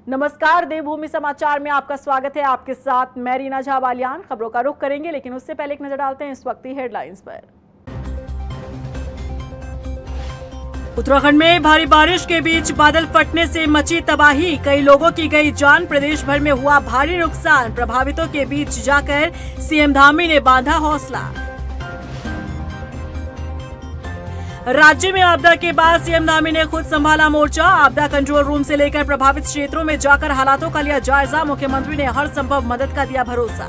नमस्कार, देवभूमि समाचार में आपका स्वागत है। आपके साथ मैं रीना झा बालियान। खबरों का रुख करेंगे, लेकिन उससे पहले एक नजर डालते हैं इस वक्त की हेडलाइंस पर। उत्तराखंड में भारी बारिश के बीच बादल फटने से मची तबाही, कई लोगों की गई जान। प्रदेश भर में हुआ भारी नुकसान। प्रभावितों के बीच जाकर सीएम धामी ने बांधा हौसला। राज्य में आपदा के बाद सीएम धामी ने खुद संभाला मोर्चा। आपदा कंट्रोल रूम से लेकर प्रभावित क्षेत्रों में जाकर हालातों का लिया जायजा। मुख्यमंत्री ने हर संभव मदद का दिया भरोसा।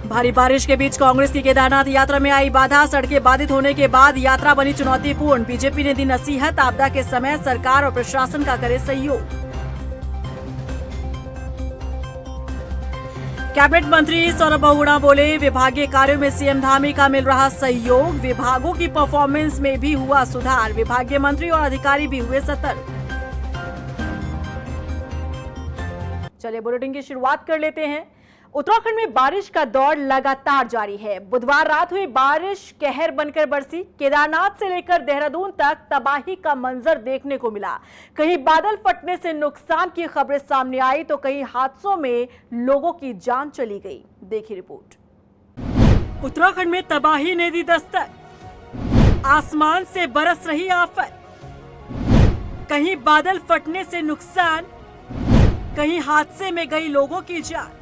भारी बारिश के बीच कांग्रेस की केदारनाथ यात्रा में आई बाधा। सड़कें बाधित होने के बाद यात्रा बनी चुनौतीपूर्ण। बीजेपी ने दी नसीहत, आपदा के समय सरकार और प्रशासन का करे सहयोग। कैबिनेट मंत्री सौरभ बहुगुणा बोले, विभागीय कार्यों में सीएम धामी का मिल रहा सहयोग। विभागों की परफॉर्मेंस में भी हुआ सुधार। विभागीय मंत्री और अधिकारी भी हुए सतर्क। चलिए बुलेटिन की शुरुआत कर लेते हैं। उत्तराखंड में बारिश का दौर लगातार जारी है। बुधवार रात हुई बारिश कहर बनकर बरसी। केदारनाथ से लेकर देहरादून तक तबाही का मंजर देखने को मिला। कहीं बादल फटने से नुकसान की खबरें सामने आई तो कहीं हादसों में लोगों की जान चली गई। देखिए रिपोर्ट। उत्तराखंड में तबाही ने दी दस्तक। आसमान से बरस रही आफत। कहीं बादल फटने से नुकसान, कहीं हादसे में गई लोगों की जान।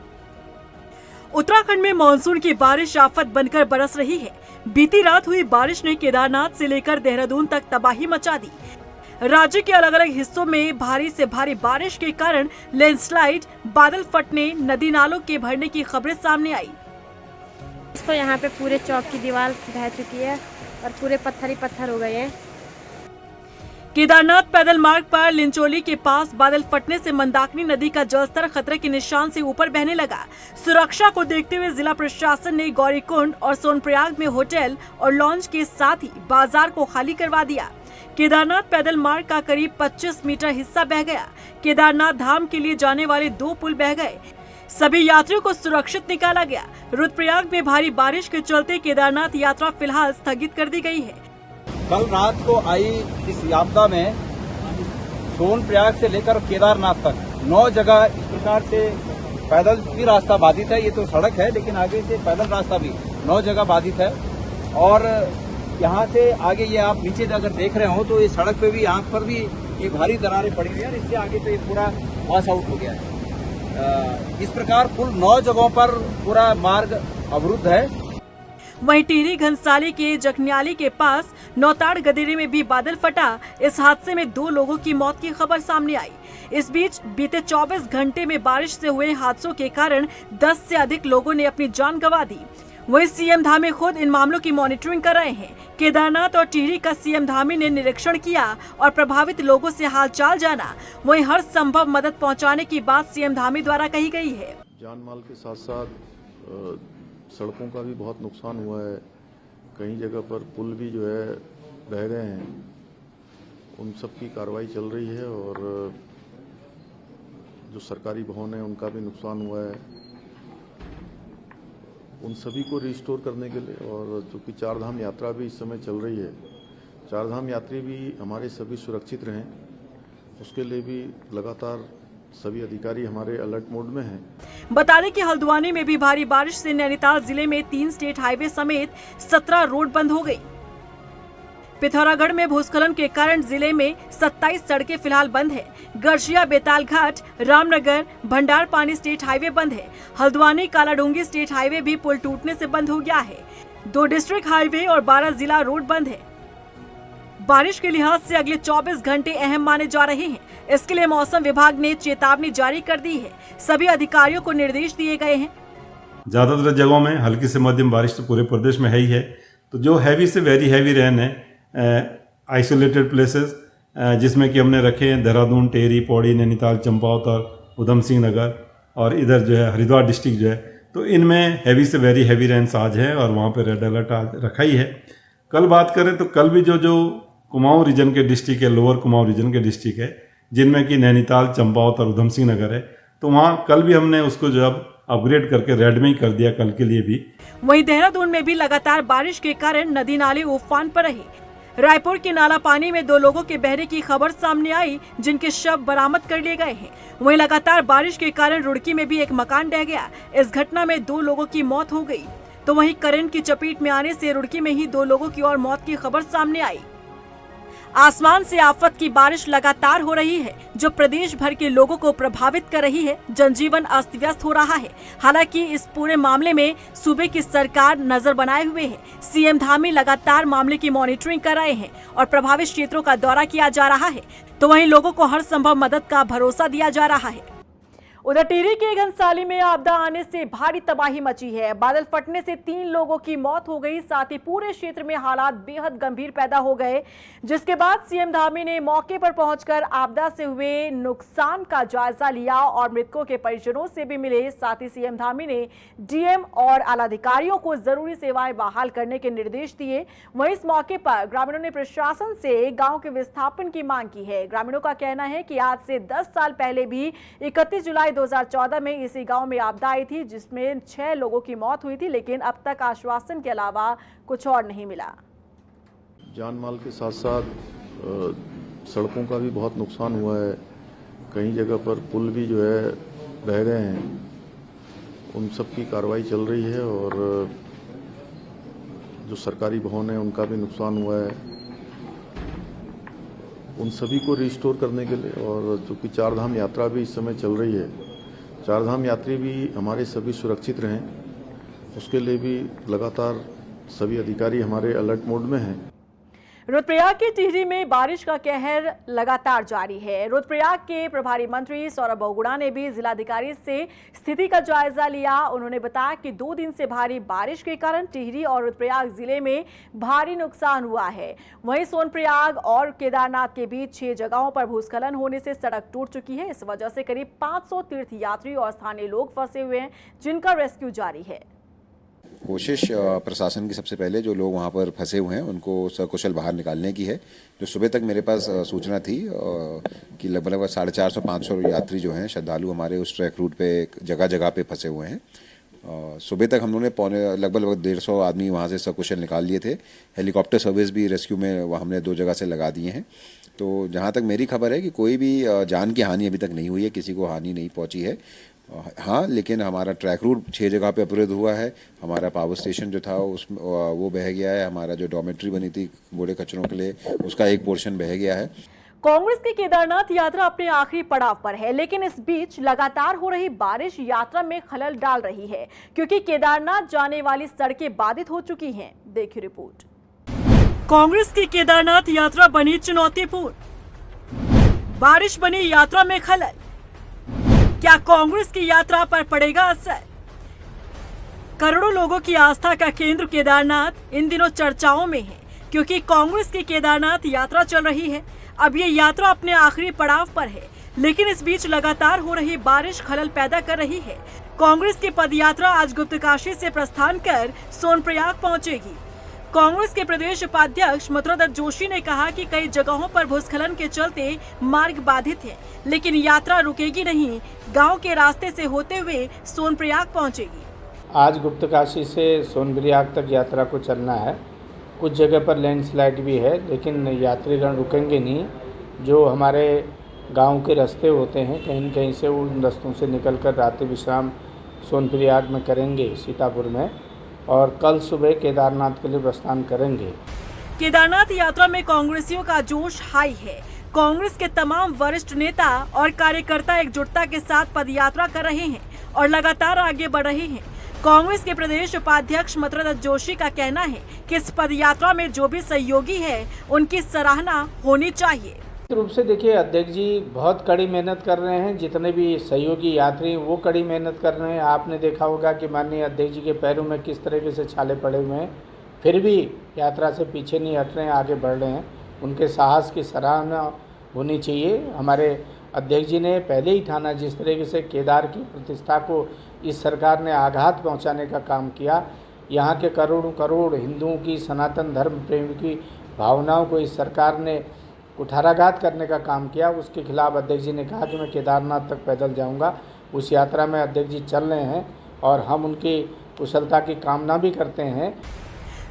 उत्तराखंड में मानसून की बारिश आफत बनकर बरस रही है। बीती रात हुई बारिश ने केदारनाथ से लेकर देहरादून तक तबाही मचा दी। राज्य के अलग अलग हिस्सों में भारी से भारी बारिश के कारण लैंडस्लाइड, बादल फटने, नदी नालों के भरने की खबरें सामने आई। तो यहाँ पे पूरे चौक की दीवार बह चुकी है और पूरे पत्थर ही पत्थर हो गए हैं। केदारनाथ पैदल मार्ग पर लिंचोली के पास बादल फटने से मंदाकिनी नदी का जलस्तर खतरे के निशान से ऊपर बहने लगा। सुरक्षा को देखते हुए जिला प्रशासन ने गौरीकुंड और सोनप्रयाग में होटल और लॉन्च के साथ ही बाजार को खाली करवा दिया। केदारनाथ पैदल मार्ग का करीब 25 मीटर हिस्सा बह गया। केदारनाथ धाम के लिए जाने वाले 2 पुल बह गए। सभी यात्रियों को सुरक्षित निकाला गया। रुद्रप्रयाग में भारी बारिश के चलते केदारनाथ यात्रा फिलहाल स्थगित कर दी गई है। कल रात को आई इस आपदा में सोनप्रयाग से लेकर केदारनाथ तक 9 जगह इस प्रकार से पैदल भी रास्ता बाधित है। ये तो सड़क है, लेकिन आगे से पैदल रास्ता भी 9 जगह बाधित है। और यहाँ से आगे ये आप नीचे अगर देख रहे हो तो ये सड़क पे भी, यहाँ पर भी ये भारी दरारें पड़ी हुई है। इससे आगे तो ये पूरा वॉश आउट हो गया है। इस प्रकार कुल 9 जगहों पर पूरा मार्ग अवरुद्ध है। वहीं टिहरी घनसाली के जखनियाली के पास नौताड़ गदेरे में भी बादल फटा। इस हादसे में 2 लोगों की मौत की खबर सामने आई। इस बीच बीते 24 घंटे में बारिश से हुए हादसों के कारण 10 से अधिक लोगों ने अपनी जान गंवा दी। वहीं सीएम धामी खुद इन मामलों की मॉनिटरिंग कर रहे हैं। केदारनाथ और टिहरी का सीएम धामी ने निरीक्षण किया और प्रभावित लोगों से हालचाल जाना। वहीं हर संभव मदद पहुँचाने की बात सीएम धामी द्वारा कही गई है। जान माल के साथ साथ सड़कों का भी बहुत नुकसान हुआ है। कई जगह पर पुल भी जो है बह गए हैं। उन सब की कार्रवाई चल रही है और जो सरकारी भवन है उनका भी नुकसान हुआ है। उन सभी को रिस्टोर करने के लिए, और चूँकि 4 धाम यात्रा भी इस समय चल रही है, 4 धाम यात्री भी हमारे सभी सुरक्षित रहें, उसके लिए भी लगातार सभी अधिकारी हमारे अलर्ट मोड में हैं। बता दें कि हल्द्वानी में भी भारी बारिश से नैनीताल जिले में 3 स्टेट हाईवे समेत 17 रोड बंद हो गई। पिथौरागढ़ में भूस्खलन के कारण जिले में 27 सड़कें फिलहाल बंद है। गरसिया बेतालघाट, रामनगर, भंडारपानी स्टेट हाईवे बंद है। हल्द्वानी कालाडूंगी स्टेट हाईवे भी पुल टूटने से बंद हो गया है। 2 डिस्ट्रिक्ट हाईवे और 12 जिला रोड बंद है। बारिश के लिहाज से अगले 24 घंटे अहम माने जा रहे हैं। इसके लिए मौसम विभाग ने चेतावनी जारी कर दी है। सभी अधिकारियों को निर्देश दिए गए हैं। ज्यादातर जगहों में हल्की से मध्यम बारिश तो पूरे प्रदेश में है ही है। तो जो हैवी से वेरी हैवी रेन है, आइसोलेटेड प्लेसेस जिसमें कि हमने रखे हैं देहरादून, टेहरी, पौड़ी, नैनीताल, चंपावत और उधम सिंह नगर, और इधर जो है हरिद्वार डिस्ट्रिक्ट जो है, तो इनमें हैवी से वेरी हैवी रेन्स आज है और वहाँ पे रेड अलर्ट आज रखा ही है। कल बात करें तो कल भी जो कुमाऊं रीजन के डिस्ट्रिक्ट है, लोअर कुमाऊं रीजन के डिस्ट्रिक्ट है, जिनमें कि नैनीताल, चंपावत और उधम सिंह नगर है, तो वहाँ कल भी हमने उसको जो अब अपग्रेड करके रेड में ही कर दिया कल के लिए भी। वहीं देहरादून में भी लगातार बारिश के कारण नदी नाले उफान पर रहे। रायपुर के नाला पानी में 2 लोगों के बहने की खबर सामने आई, जिनके शव बरामद कर लिए गए हैं। वहीं लगातार बारिश के कारण रुड़की में भी एक मकान ढह गया। इस घटना में 2 लोगों की मौत हो गई, तो वहीं करंट की चपेट में आने से रुड़की में ही 2 लोगों की और मौत की खबर सामने आई। आसमान से आफत की बारिश लगातार हो रही है, जो प्रदेश भर के लोगों को प्रभावित कर रही है। जनजीवन अस्त व्यस्त हो रहा है। हालांकि इस पूरे मामले में सूबे की सरकार नजर बनाए हुए है। सीएम धामी लगातार मामले की मॉनिटरिंग कर रहे हैं और प्रभावित क्षेत्रों का दौरा किया जा रहा है, तो वहीं लोगों को हर संभव मदद का भरोसा दिया जा रहा है। उधर टिहरी के घनसाली में आपदा आने से भारी तबाही मची है। बादल फटने से 3 लोगों की मौत हो गई, साथ ही पूरे क्षेत्र में हालात बेहद गंभीर पैदा हो गए, जिसके बाद सीएम धामी ने मौके पर पहुंचकर आपदा से हुए नुकसान का जायजा लिया और मृतकों के परिजनों से भी मिले। साथ ही सीएम धामी ने डीएम और आलाधिकारियों को जरूरी सेवाएं बहाल करने के निर्देश दिए। वहीं इस मौके पर ग्रामीणों ने प्रशासन से गाँव के विस्थापन की मांग की है। ग्रामीणों का कहना है कि आज से 10 साल पहले भी 31 जुलाई 2014 में इसी गांव में आपदा आई थी, जिसमें 6 लोगों की मौत हुई थी, लेकिन अब तक आश्वासन के अलावा कुछ और नहीं मिला। जान माल के साथ साथ सड़कों का भी बहुत नुकसान हुआ है। कई जगह पर पुल भी जो है बह गए हैं। उन सब की कार्रवाई चल रही है और जो सरकारी भवन है उनका भी नुकसान हुआ है। उन सभी को रिस्टोर करने के लिए, और चूँकि 4 धाम यात्रा भी इस समय चल रही है, 4 धाम यात्री भी हमारे सभी सुरक्षित रहें, उसके लिए भी लगातार सभी अधिकारी हमारे अलर्ट मोड में हैं। रुद्रप्रयाग के टिहरी में बारिश का कहर लगातार जारी है। रुद्रप्रयाग के प्रभारी मंत्री सौरभ बहुगुणा ने भी जिलाधिकारी से स्थिति का जायजा लिया। उन्होंने बताया कि 2 दिन से भारी बारिश के कारण टिहरी और रुद्रप्रयाग जिले में भारी नुकसान हुआ है। वहीं सोनप्रयाग और केदारनाथ के बीच 6 जगहों पर भूस्खलन होने से सड़क टूट चुकी है। इस वजह से करीब 500 तीर्थयात्री और स्थानीय लोग फंसे हुए हैं, जिनका रेस्क्यू जारी है। कोशिश प्रशासन की सबसे पहले जो लोग वहाँ पर फंसे हुए हैं उनको सकुशल बाहर निकालने की है। जो सुबह तक मेरे पास सूचना थी कि लगभग 450-500 यात्री जो हैं श्रद्धालु हमारे उस ट्रैक रूट पे जगह जगह पे फंसे हुए हैं। सुबह तक हम लोगों ने लगभग 150 आदमी वहाँ से सकुशल निकाल लिए थे। हेलीकॉप्टर सर्विस भी रेस्क्यू में हमने 2 जगह से लगा दिए हैं। तो जहाँ तक मेरी खबर है कि कोई भी जान की हानि अभी तक नहीं हुई है, किसी को हानि नहीं पहुँची है। हाँ, लेकिन हमारा ट्रैक रूट 6 जगह पे अवरुद्ध हुआ है। हमारा पावर स्टेशन जो था वो बह गया है। हमारा जो डॉर्मेट्री बनी थी बूढ़े कचरों के लिए, उसका एक पोर्शन बह गया है। कांग्रेस की केदारनाथ यात्रा अपने आखिरी पड़ाव पर है, लेकिन इस बीच लगातार हो रही बारिश यात्रा में खलल डाल रही है, क्योंकि केदारनाथ जाने वाली सड़कें बाधित हो चुकी हैं। देखिए रिपोर्ट। कांग्रेस की केदारनाथ यात्रा बनी चुनौतीपूर्ण, बारिश बनी यात्रा में खलल। क्या कांग्रेस की यात्रा पर पड़ेगा असर? करोड़ों लोगों की आस्था का केंद्र केदारनाथ इन दिनों चर्चाओं में है, क्योंकि कांग्रेस की केदारनाथ यात्रा चल रही है। अब ये यात्रा अपने आखिरी पड़ाव पर है, लेकिन इस बीच लगातार हो रही बारिश खलल पैदा कर रही है। कांग्रेस की पदयात्रा आज गुप्तकाशी से प्रस्थान कर सोनप्रयाग पहुंचेगी। कांग्रेस के प्रदेश उपाध्यक्ष मथुरादत्त जोशी ने कहा कि कई जगहों पर भूस्खलन के चलते मार्ग बाधित है, लेकिन यात्रा रुकेगी नहीं। गांव के रास्ते से होते हुए सोनप्रयाग पहुंचेगी। आज गुप्तकाशी से सोनप्रयाग तक यात्रा को चलना है। कुछ जगह पर लैंडस्लाइड भी है, लेकिन यात्रीगण रुकेंगे नहीं। जो हमारे गांव के रास्ते होते हैं, कहीं न कहीं से उन रास्तों से निकलकर रात्रि विश्राम सोनप्रयाग में करेंगे, सीतापुर में, और कल सुबह केदारनाथ के लिए प्रस्थान करेंगे। केदारनाथ यात्रा में कांग्रेसियों का जोश हाई है। कांग्रेस के तमाम वरिष्ठ नेता और कार्यकर्ता एकजुटता के साथ पदयात्रा कर रहे हैं और लगातार आगे बढ़ रहे हैं। कांग्रेस के प्रदेश उपाध्यक्ष मथुरादत्त जोशी का कहना है कि इस पदयात्रा में जो भी सहयोगी है उनकी सराहना होनी चाहिए। रूप से देखिए, अध्यक्ष जी बहुत कड़ी मेहनत कर रहे हैं। जितने भी सहयोगी यात्री वो कड़ी मेहनत कर रहे हैं। आपने देखा होगा कि माननीय अध्यक्ष जी के पैरों में किस तरीके से छाले पड़े हुए हैं, फिर भी यात्रा से पीछे नहीं हट रहे हैं, आगे बढ़ रहे हैं। उनके साहस की सराहना होनी चाहिए। हमारे अध्यक्ष जी ने पहले ही ठाना, जिस तरीके से केदार की प्रतिष्ठा को इस सरकार ने आघात पहुँचाने का काम किया। यहाँ के करोड़ों करोड़ हिंदुओं की, सनातन धर्म प्रेम की भावनाओं को इस सरकार ने कुठाराघात करने का काम किया। उसके खिलाफ अध्यक्ष जी ने कहा कि मैं केदारनाथ तक पैदल जाऊंगा। उस यात्रा में अध्यक्ष जी चल रहे हैं और हम उनकी कुशलता की कामना भी करते हैं।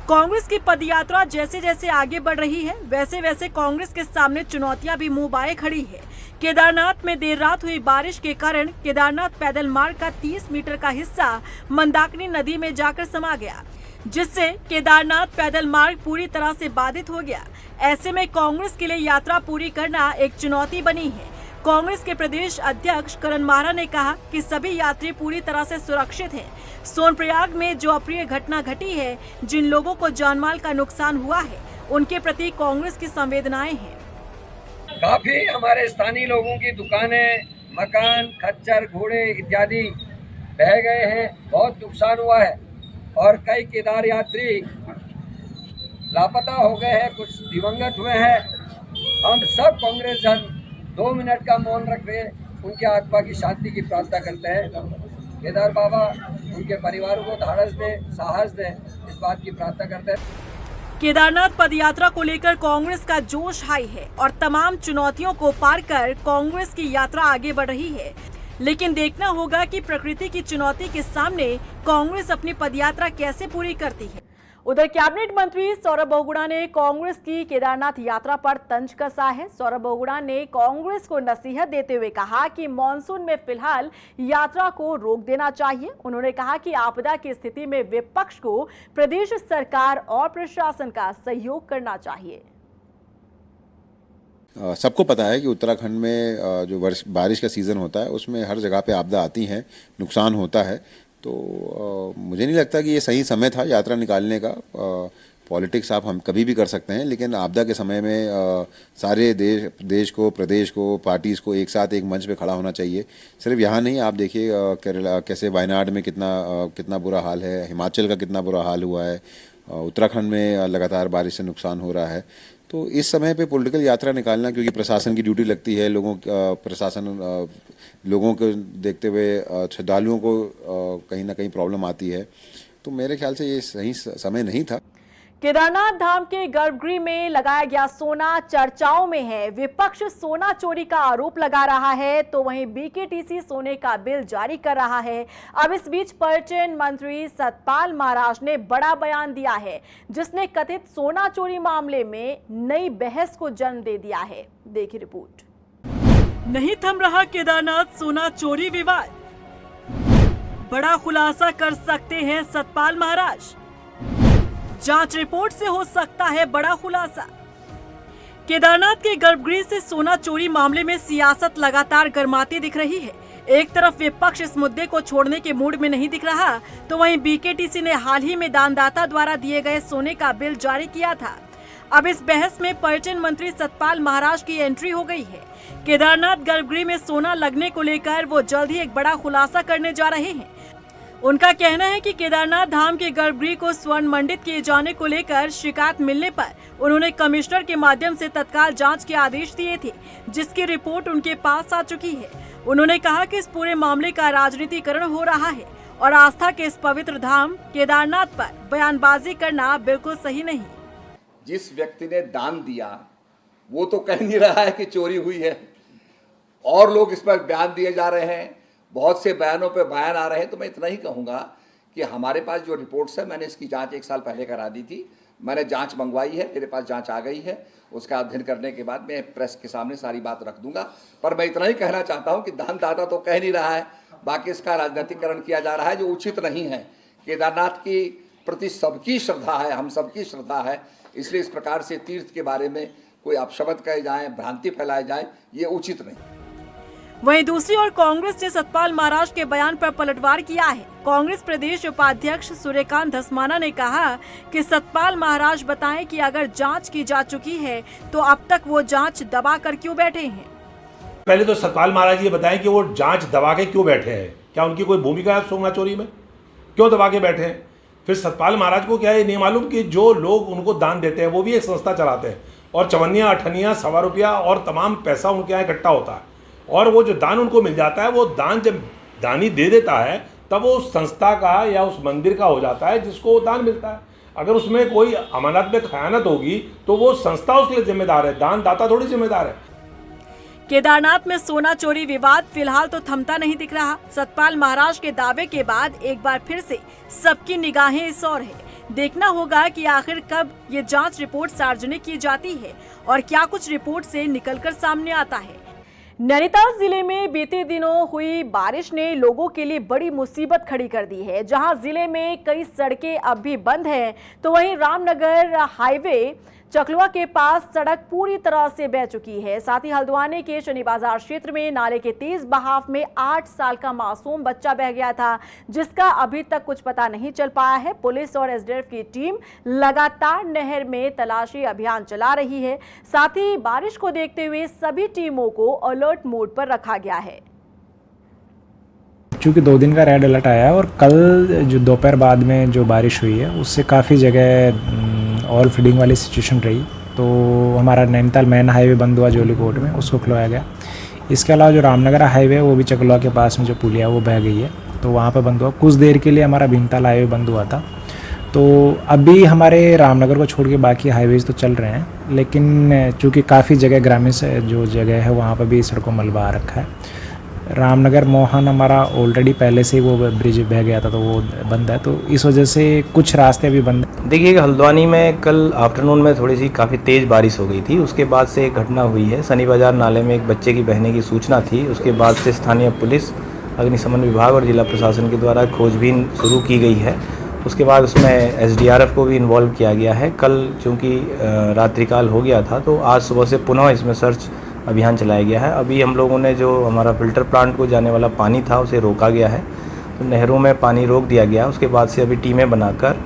कांग्रेस की पदयात्रा जैसे जैसे आगे बढ़ रही है, वैसे वैसे कांग्रेस के सामने चुनौतियां भी मुंह बाए खड़ी है। केदारनाथ में देर रात हुई बारिश के कारण केदारनाथ पैदल मार्ग का 30 मीटर का हिस्सा मंदाकिनी नदी में जाकर समा गया, जिससे केदारनाथ पैदल मार्ग पूरी तरह से बाधित हो गया। ऐसे में कांग्रेस के लिए यात्रा पूरी करना एक चुनौती बनी है। कांग्रेस के प्रदेश अध्यक्ष करण माहरा ने कहा कि सभी यात्री पूरी तरह से सुरक्षित हैं। सोनप्रयाग में जो अप्रिय घटना घटी है, जिन लोगों को जानमाल का नुकसान हुआ है, उनके प्रति कांग्रेस की संवेदनाएं हैं। काफी हमारे स्थानीय लोगों की दुकानें, मकान, खच्चर, घोड़े इत्यादि बह गए हैं, बहुत नुकसान हुआ है और कई केदार यात्री लापता हो गए हैं, कुछ दिवंगत हुए हैं। हम सब कांग्रेस जन 2 मिनट का मौन रख रहे हैं, उनके आत्मा की शांति की प्रार्थना करते हैं। केदार बाबा उनके परिवार को धाड़स दें, साहस दें, इस बात की प्रार्थना करते हैं। केदारनाथ पदयात्रा को लेकर कांग्रेस का जोश हाई है और तमाम चुनौतियों को पार कर कांग्रेस की यात्रा आगे बढ़ रही है। लेकिन देखना होगा कि प्रकृति की चुनौती के सामने कांग्रेस अपनी पदयात्रा कैसे पूरी करती है। उधर कैबिनेट मंत्री सौरभ बहुगुणा ने कांग्रेस की केदारनाथ यात्रा पर तंज कसा है। सौरभ बहुगुणा ने कांग्रेस को नसीहत देते हुए कहा कि मॉनसून में फिलहाल यात्रा को रोक देना चाहिए। उन्होंने कहा कि आपदा की स्थिति में विपक्ष को प्रदेश सरकार और प्रशासन का सहयोग करना चाहिए। सबको पता है कि उत्तराखंड में जो बारिश का सीज़न होता है उसमें हर जगह पे आपदा आती है, नुकसान होता है। तो मुझे नहीं लगता कि ये सही समय था यात्रा निकालने का। पॉलिटिक्स आप हम कभी भी कर सकते हैं, लेकिन आपदा के समय में सारे देश को, प्रदेश को, पार्टीज़ को एक साथ एक मंच पे खड़ा होना चाहिए। सिर्फ यहाँ नहीं, आप देखिए केरला कैसे, वायनाड में कितना बुरा हाल है, हिमाचल का कितना बुरा हाल हुआ है, उत्तराखंड में लगातार बारिश से नुकसान हो रहा है। तो इस समय पे पॉलिटिकल यात्रा निकालना, क्योंकि प्रशासन की ड्यूटी लगती है, लोगों को देखते हुए श्रद्धालुओं को कहीं ना कहीं प्रॉब्लम आती है, तो मेरे ख्याल से ये सही समय नहीं था। केदारनाथ धाम के गर्भगृह में लगाया गया सोना चर्चाओं में है। विपक्ष सोना चोरी का आरोप लगा रहा है, तो वहीं बीकेटीसी सोने का बिल जारी कर रहा है। अब इस बीच पर्यटन मंत्री सतपाल महाराज ने बड़ा बयान दिया है, जिसने कथित सोना चोरी मामले में नई बहस को जन्म दे दिया है। देखिए रिपोर्ट। नहीं थम रहा केदारनाथ सोना चोरी विवाद, बड़ा खुलासा कर सकते हैं सतपाल महाराज। जांच रिपोर्ट से हो सकता है बड़ा खुलासा। केदारनाथ के गर्भगृह से सोना चोरी मामले में सियासत लगातार गर्माती दिख रही है। एक तरफ विपक्ष इस मुद्दे को छोड़ने के मूड में नहीं दिख रहा, तो वहीं बीकेटीसी ने हाल ही में दानदाता द्वारा दिए गए सोने का बिल जारी किया था। अब इस बहस में पर्यटन मंत्री सतपाल महाराज की एंट्री हो गई है। केदारनाथ गर्भगृह में सोना लगने को लेकर वो जल्द ही एक बड़ा खुलासा करने जा रहे हैं। उनका कहना है कि केदारनाथ धाम के गर्भगृह को स्वर्ण मंडित किए जाने को लेकर शिकायत मिलने पर उन्होंने कमिश्नर के माध्यम से तत्काल जांच के आदेश दिए थे, जिसकी रिपोर्ट उनके पास आ चुकी है। उन्होंने कहा कि इस पूरे मामले का राजनीतिकरण हो रहा है और आस्था के इस पवित्र धाम केदारनाथ पर बयानबाजी करना बिल्कुल सही नहीं। जिस व्यक्ति ने दान दिया वो तो कह नहीं रहा है कि चोरी हुई है, और लोग इस पर बयान दिए जा रहे हैं, बहुत से बयानों पे बयान आ रहे हैं। तो मैं इतना ही कहूँगा कि हमारे पास जो रिपोर्ट्स है, मैंने इसकी जांच 1 साल पहले करा दी थी, मैंने जांच मंगवाई है, मेरे पास जांच आ गई है। उसका अध्ययन करने के बाद मैं प्रेस के सामने सारी बात रख दूंगा। पर मैं इतना ही कहना चाहता हूँ कि दानदाता तो कह नहीं रहा है, बाकी इसका राजनीतिकरण किया जा रहा है, जो उचित नहीं है। केदारनाथ की प्रति सबकी श्रद्धा है, हम सबकी श्रद्धा है, इसलिए इस प्रकार से तीर्थ के बारे में कोई अपशब्द कहे जाए, भ्रांति फैलाए जाए, ये उचित नहीं। वहीं दूसरी ओर कांग्रेस ने सतपाल महाराज के बयान पर पलटवार किया है। कांग्रेस प्रदेश उपाध्यक्ष सूर्यकांत धस्माना ने कहा कि सतपाल महाराज बताएं कि अगर जांच की जा चुकी है तो अब तक वो जांच दबा कर क्यों बैठे हैं। पहले तो सतपाल महाराज ये बताएं कि वो जांच दबा के क्यों बैठे हैं, क्या उनकी कोई भूमिका है सोना चोरी में, क्यों दबा के बैठे हैं। फिर सतपाल महाराज को क्या ये नहीं मालूम कि जो लोग उनको दान देते हैं वो भी एक संस्था चलाते हैं, और चवन्नियाँ, अठन्नियाँ, सवा रुपया और तमाम पैसा उनके यहाँ इकट्ठा होता है, और वो जो दान उनको मिल जाता है, वो दान जब दानी दे देता है तब वो उस संस्था का या उस मंदिर का हो जाता है जिसको वो दान मिलता है। अगर उसमें कोई अमानत में खयानत होगी तो वो संस्था उसके लिए जिम्मेदार है, दान दाता थोड़ी जिम्मेदार है। केदारनाथ में सोना चोरी विवाद फिलहाल तो थमता नहीं दिख रहा। सतपाल महाराज के दावे के बाद एक बार फिर से सबकी निगाहें इस ओर है। देखना होगा कि आखिर कब ये जांच रिपोर्ट सार्वजनिक की जाती है और क्या कुछ रिपोर्ट से निकलकर सामने आता है। नैनीताल जिले में बीते दिनों हुई बारिश ने लोगों के लिए बड़ी मुसीबत खड़ी कर दी है। जहां जिले में कई सड़कें अब भी बंद हैं, तो वहीं रामनगर हाईवे चकलुआ के पास सड़क पूरी तरह से बह चुकी है। साथ ही हल्द्वानी के शनि बाजार क्षेत्र में नाले के तेज बहाव में 8 साल का मासूम बच्चा बह गया था, जिसका अभी तक कुछ पता नहीं चल पाया है। पुलिस और एसडीआरएफ की टीम लगातार नहर में तलाशी अभियान चला रही है। साथ ही बारिश को देखते हुए सभी टीमों को अलर्ट मोड पर रखा गया है। चूँकि 2 दिन का रेड अलर्ट आया है और कल जो दोपहर बाद में जो बारिश हुई है उससे काफ़ी जगह ऑल फीडिंग वाली सिचुएशन रही, तो हमारा नैनीताल मेन हाईवे बंद हुआ जोलीकोट में, उसको खुलवाया गया। इसके अलावा जो रामनगर हाईवे वो भी चकलुआ के पास में जो पुलिया वो बह गई है, तो वहाँ पर बंद हुआ। कुछ देर के लिए हमारा भीमताल हाईवे बंद हुआ था। तो अभी हमारे रामनगर को छोड़ के बाकी हाईवेज तो चल रहे हैं, लेकिन चूँकि काफ़ी जगह ग्रामीण से जो जगह है वहाँ पर भी सड़कों मलबा आ रखा है। रामनगर मोहन हमारा ऑलरेडी पहले से ही वो ब्रिज बह गया था, तो वो बंद है, तो इस वजह से कुछ रास्ते अभी बंद हैं। देखिए, हल्द्वानी में कल आफ्टरनून में थोड़ी सी काफ़ी तेज़ बारिश हो गई थी। उसके बाद से एक घटना हुई है, शनि बाजार नाले में एक बच्चे की बहने की सूचना थी। उसके बाद से स्थानीय पुलिस, अग्निशमन विभाग और जिला प्रशासन के द्वारा खोजबीन शुरू की गई है। उसके बाद उसमें एसडीआरएफ को भी इन्वॉल्व किया गया है। कल चूँकि रात्रिकाल हो गया था, तो आज सुबह से पुनः इसमें सर्च अभियान चलाया गया है। अभी हम लोगों ने जो हमारा फिल्टर प्लांट को जाने वाला पानी था उसे रोका गया है, तो नहरों में पानी रोक दिया गया। उसके बाद से अभी टीमें बनाकर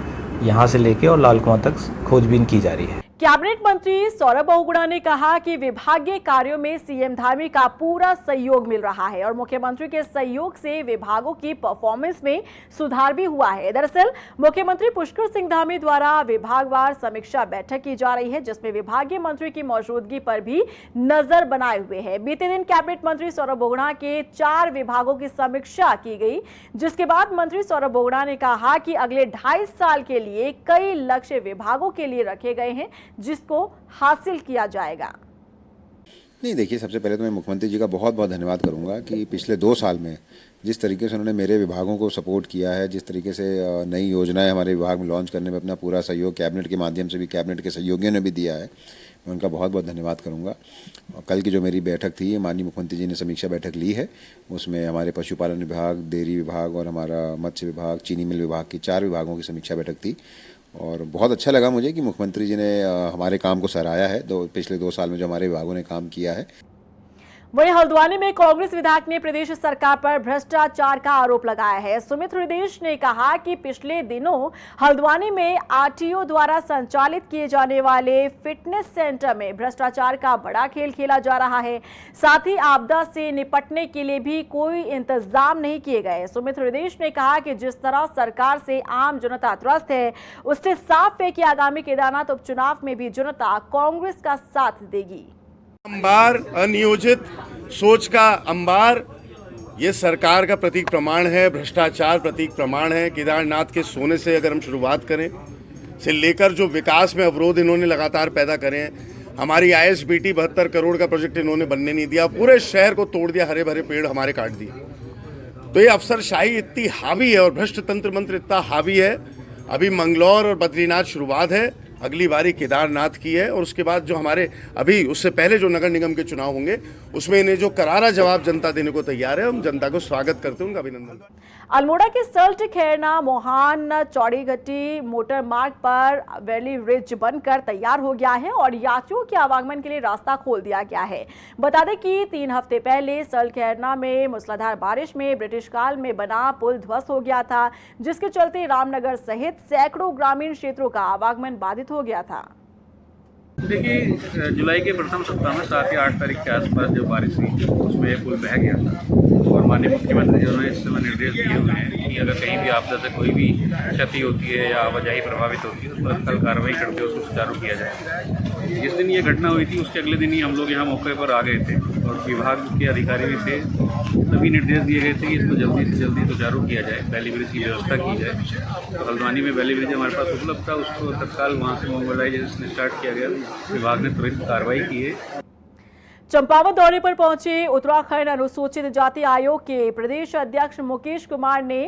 यहाँ से लेके और लाल कुआं तक खोजबीन की जा रही है। कैबिनेट मंत्री सौरभ बहुगुणा ने कहा कि विभागीय कार्यों में सीएम धामी का पूरा सहयोग मिल रहा है और मुख्यमंत्री के सहयोग से विभागों की परफॉर्मेंस में सुधार भी हुआ है। दरअसल मुख्यमंत्री पुष्कर सिंह धामी द्वारा विभागवार समीक्षा बैठक की जा रही है, जिसमें विभागीय मंत्री की मौजूदगी पर भी नजर बनाए हुए है। बीते दिन कैबिनेट मंत्री सौरभ बहुगुणा के 4 विभागों की समीक्षा की गई, जिसके बाद मंत्री सौरभ बहुगुणा ने कहा कि अगले 2.5 साल के लिए कई लक्ष्य विभागों के लिए रखे गए हैं, जिसको हासिल किया जाएगा। नहीं, देखिए, सबसे पहले तो मैं मुख्यमंत्री जी का बहुत बहुत धन्यवाद करूंगा कि पिछले 2 साल में जिस तरीके से उन्होंने मेरे विभागों को सपोर्ट किया है, जिस तरीके से नई योजनाएं हमारे विभाग में लॉन्च करने में अपना पूरा सहयोग कैबिनेट के माध्यम से भी कैबिनेट के सहयोगियों ने भी दिया है, मैं उनका बहुत बहुत धन्यवाद करूंगा। कल की जो मेरी बैठक थी, माननीय मुख्यमंत्री जी ने समीक्षा बैठक ली है, उसमें हमारे पशुपालन विभाग, डेयरी विभाग और हमारा मत्स्य विभाग, चीनी मिल विभाग की 4 विभागों की समीक्षा बैठक थी और बहुत अच्छा लगा मुझे कि मुख्यमंत्री जी ने हमारे काम को सराहा है। पिछले 2 साल में जो हमारे विभागों ने काम किया है। वहीं हल्द्वानी में कांग्रेस विधायक ने प्रदेश सरकार पर भ्रष्टाचार का आरोप लगाया है। सुमित हृदयेश ने कहा कि पिछले दिनों हल्द्वानी में आरटीओ द्वारा संचालित किए जाने वाले फिटनेस सेंटर में भ्रष्टाचार का बड़ा खेल खेला जा रहा है। साथ ही आपदा से निपटने के लिए भी कोई इंतजाम नहीं किए गए। सुमित हृदयेश ने कहा कि जिस तरह सरकार से आम जनता त्रस्त है, उससे साफ है कि आगामी केदारनाथ उपचुनाव में भी जनता कांग्रेस का साथ देगी। अंबार, अनियोजित सोच का अंबार, ये सरकार का प्रतीक प्रमाण है, भ्रष्टाचार प्रतीक प्रमाण है। केदारनाथ के सोने से अगर हम शुरुआत करें से लेकर जो विकास में अवरोध इन्होंने लगातार पैदा करे हैं, हमारी ISBT 72 करोड़ का प्रोजेक्ट इन्होंने बनने नहीं दिया, पूरे शहर को तोड़ दिया, हरे भरे पेड़ हमारे काट दिए। तो ये अफसरशाही इतनी हावी है और भ्रष्ट तंत्र मंत्र इतना हावी है। अभी मंगलौर और बद्रीनाथ शुरुआत है, अगली बारी केदारनाथ की है और उसके बाद जो हमारे अभी उससे पहले जो नगर निगम के चुनाव होंगे उसमें इन्हें जो करारा जवाब जनता देने को तैयार है, हम जनता को स्वागत करते हैं, उनका अभिनंदन। अल्मोड़ा के सल्ट खैरना मोहान चौड़ीघट्टी मोटर मार्ग पर वैली ब्रिज बनकर तैयार हो गया है और यात्रियों के आवागमन के लिए रास्ता खोल दिया गया है। बता दें कि 3 हफ्ते पहले सल्ट खैरना में मूसलाधार बारिश में ब्रिटिश काल में बना पुल ध्वस्त हो गया था, जिसके चलते रामनगर सहित सैकड़ों ग्रामीण क्षेत्रों का आवागमन बाधित हो गया था। देखिए, जुलाई के प्रथम सप्ताह में 7 या 8 तारीख के आसपास जब बारिश हुई उसमें यह पुल बह गया था और माननीय मुख्यमंत्री जी ने इस समय निर्देश दिए हुए हैं कि अगर कहीं भी आपदा से कोई भी क्षति होती है या आवाजाही प्रभावित होती है उस पर तत्काल कार्रवाई करके उसको सुचारू किया जाए। जिस दिन ये घटना हुई थी उसके अगले दिन ही हम लोग यहाँ मौके पर आ गए थे और विभाग के अधिकारी भी थे, सभी निर्देश दिए गए थे कि इसको जल्दी से जल्दी सुचारू किया जाए, वैली ब्रिज की व्यवस्था की जाए। तो हल्द्वानी में वैली ब्रिज हमारे पास उपलब्ध था, उसको तत्काल वहाँ से मोबाइलाइजेशन स्टार्ट किया गया, विभाग ने तुरंत कार्रवाई की है। चंपावत दौरे पर पहुंचे उत्तराखंड अनुसूचित जाति आयोग के प्रदेश अध्यक्ष मुकेश कुमार ने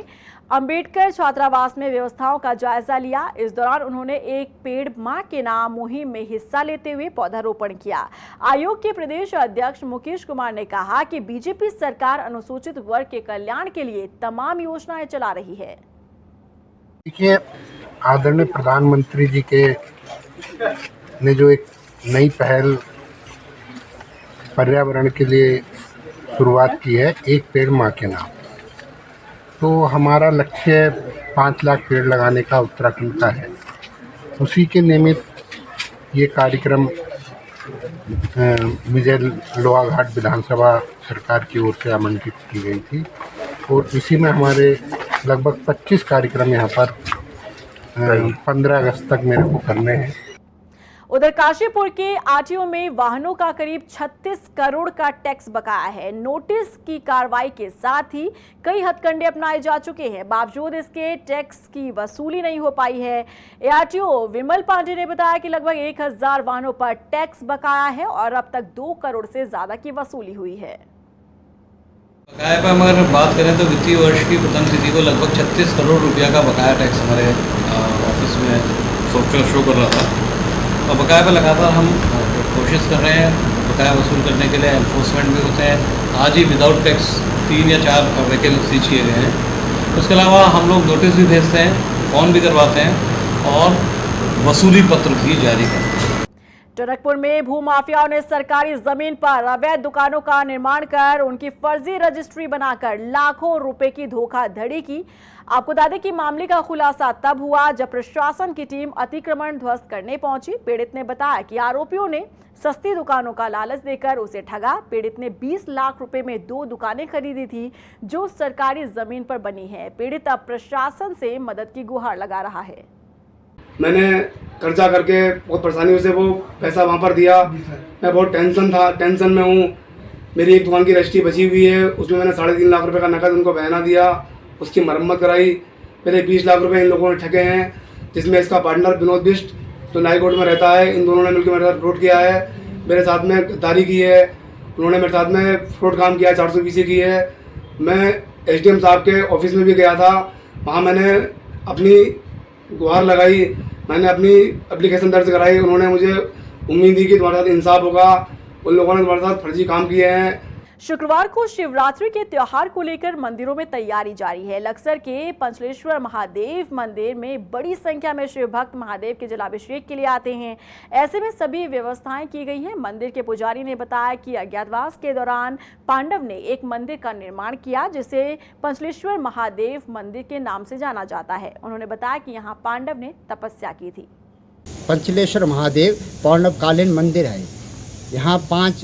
अंबेडकर छात्रावास में व्यवस्थाओं का जायजा लिया। इस दौरान उन्होंने एक पेड़ मां के नाम मुहिम में हिस्सा लेते हुए पौधारोपण किया। आयोग के प्रदेश अध्यक्ष मुकेश कुमार ने कहा कि बीजेपी सरकार अनुसूचित वर्ग के कल्याण के लिए तमाम योजनाएं चला रही है। देखिए, आदरणीय प्रधानमंत्री जी के ने जो एक नई पहल पर्यावरण के लिए शुरुआत की है, एक पेड़ मां के नाम, तो हमारा लक्ष्य 5 लाख पेड़ लगाने का उत्तराखंड का है। उसी के निमित्त ये कार्यक्रम मुझे लोहाघाट विधानसभा सरकार की ओर से आमंत्रित की गई थी और इसी में हमारे लगभग 25 कार्यक्रम यहाँ पर 15 अगस्त तक मेरे को करने हैं। उधर काशीपुर के आरटीओ में वाहनों का करीब 36 करोड़ का टैक्स बकाया है। नोटिस की कार्रवाई के साथ ही कई हथकंडे अपनाए जा चुके हैं, बावजूद इसके टैक्स की वसूली नहीं हो पाई है। आरटीओ विमल पांडे ने बताया कि लगभग 1000 वाहनों पर टैक्स बकाया है और अब तक 2 करोड़ से ज्यादा की वसूली हुई है। बकाया पर अगर बात करें तो वित्तीय वर्ष की प्रथम तिथि को लगभग 36 करोड़ रुपया का बकाया टैक्स हमारे ऑफिस में सॉफ्टवेयर शो कर रहा था और बकाया पर लगातार हम कोशिश कर रहे हैं बकाया वसूल करने के लिए। एनफोर्समेंट भी होते हैं। आज ही विदाउट टैक्स 3 या 4 वैकेंसी किए गए हैं। उसके अलावा हम लोग नोटिस भी भेजते हैं, फ़ोन भी करवाते हैं और वसूली पत्र भी जारी करते हैं। टनकपुर में भूमाफियाओं ने सरकारी जमीन पर अवैध दुकानों का निर्माण कर उनकी फर्जी रजिस्ट्री बनाकर लाखों रुपए की धोखाधड़ी की। आपको बता दें कि मामले का खुलासा तब हुआ जब प्रशासन की टीम अतिक्रमण ध्वस्त करने पहुंची। पीड़ित ने बताया कि आरोपियों ने सस्ती दुकानों का लालच देकर उसे ठगा। पीड़ित ने 20 लाख रुपए में 2 दुकानें खरीदी थी जो सरकारी जमीन पर बनी है। पीड़ित अब प्रशासन से मदद की गुहार लगा रहा है। मैंने कर्जा करके बहुत परेशानियों से वो पैसा वहाँ पर दिया। मैं बहुत टेंशन में हूँ। मेरी एक दुकान की रजिस्ट्री बची हुई है, उसमें मैंने 3.5 लाख रुपए का नकद उनको बहना दिया, उसकी मरम्मत कराई। मेरे 20 लाख रुपए इन लोगों ने ठगे हैं, जिसमें इसका पार्टनर विनोद बिष्ट जो नाईकोट में रहता है, इन दोनों ने मिलकर मेरे साथ फ्रॉड किया है, मेरे साथ में गद्दारी की है। उन्होंने मेरे साथ में फ्रॉड काम किया, 420 की है। मैं SDM साहब के ऑफिस में भी गया था, वहाँ मैंने अपनी गुहार लगाई, मैंने अपनी एप्लीकेशन दर्ज कराई। उन्होंने मुझे उम्मीद दी कि तुम्हारे साथ इंसाफ होगा। उन लोगों ने तुम्हारे साथ फर्जी काम किए हैं। शुक्रवार को शिवरात्रि के त्योहार को लेकर मंदिरों में तैयारी जारी है। लक्सर के पंचलेश्वर महादेव मंदिर में बड़ी संख्या में शिव भक्त महादेव के जलाभिषेक के लिए आते हैं। ऐसे में सभी व्यवस्थाएं की गई हैं। मंदिर के पुजारी ने बताया कि अज्ञातवास के दौरान पांडव ने एक मंदिर का निर्माण किया जिसे पंचलेश्वर महादेव मंदिर के नाम से जाना जाता है। उन्होंने बताया कि यहाँ पांडव ने तपस्या की थी। पंचलेश्वर महादेव पांडवकालीन मंदिर है। यहाँ 5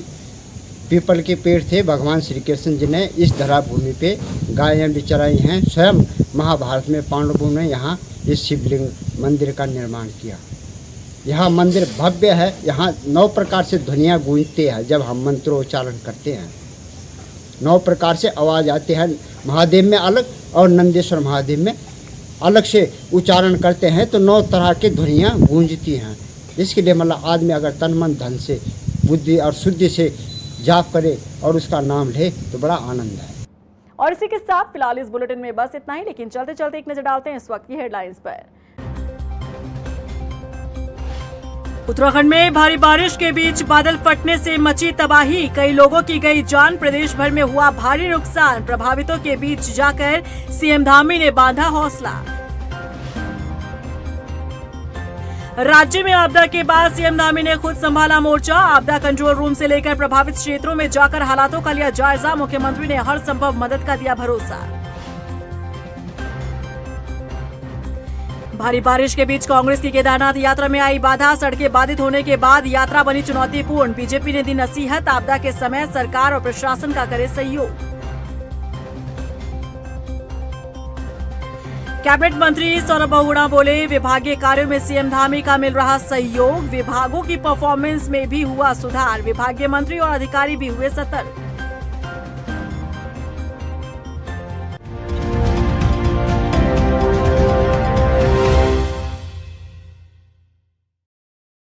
पीपल के पेड़ थे। भगवान श्री कृष्ण जी ने इस धरा भूमि पे गायें भी चराई हैं। स्वयं महाभारत में पांडवों ने यहाँ इस शिवलिंग मंदिर का निर्माण किया। यहाँ मंदिर भव्य है। यहाँ 9 प्रकार से ध्वनियाँ गूंजती है। जब हम मंत्रोच्चारण करते हैं 9 प्रकार से आवाज़ आती है। महादेव में अलग और नंदेश्वर महादेव में अलग से उच्चारण करते हैं तो 9 तरह की ध्वनियाँ गूंजती हैं। इसके लिए मतलब आदमी अगर तन मन धन से बुद्धि और शुद्धि से जाप करे और उसका नाम ले तो बड़ा आनंद है। और इसी के साथ फिलहाल इस बुलेटिन में बस इतना ही, लेकिन चलते चलते एक नजर डालते हैं इस वक्त की हेडलाइंस पर। उत्तराखंड में भारी बारिश के बीच बादल फटने से मची तबाही, कई लोगों की गई जान। प्रदेश भर में हुआ भारी नुकसान। प्रभावितों के बीच जाकर सीएम धामी ने बांधा हौसला। राज्य में आपदा के बाद सीएम धामी ने खुद संभाला मोर्चा। आपदा कंट्रोल रूम से लेकर प्रभावित क्षेत्रों में जाकर हालातों का लिया जायजा। मुख्यमंत्री ने हर संभव मदद का दिया भरोसा। भारी बारिश के बीच कांग्रेस की केदारनाथ यात्रा में आई बाधा। सड़कें बाधित होने के बाद यात्रा बनी चुनौतीपूर्ण। बीजेपी ने दी नसीहत, आपदा के समय सरकार और प्रशासन का करे सहयोग। कैबिनेट मंत्री सौरभ बहुगुणा बोले, विभागीय कार्यों में सीएम धामी का मिल रहा सहयोग। विभागों की परफॉर्मेंस में भी हुआ सुधार। विभागीय मंत्री और अधिकारी भी हुए सतर्क।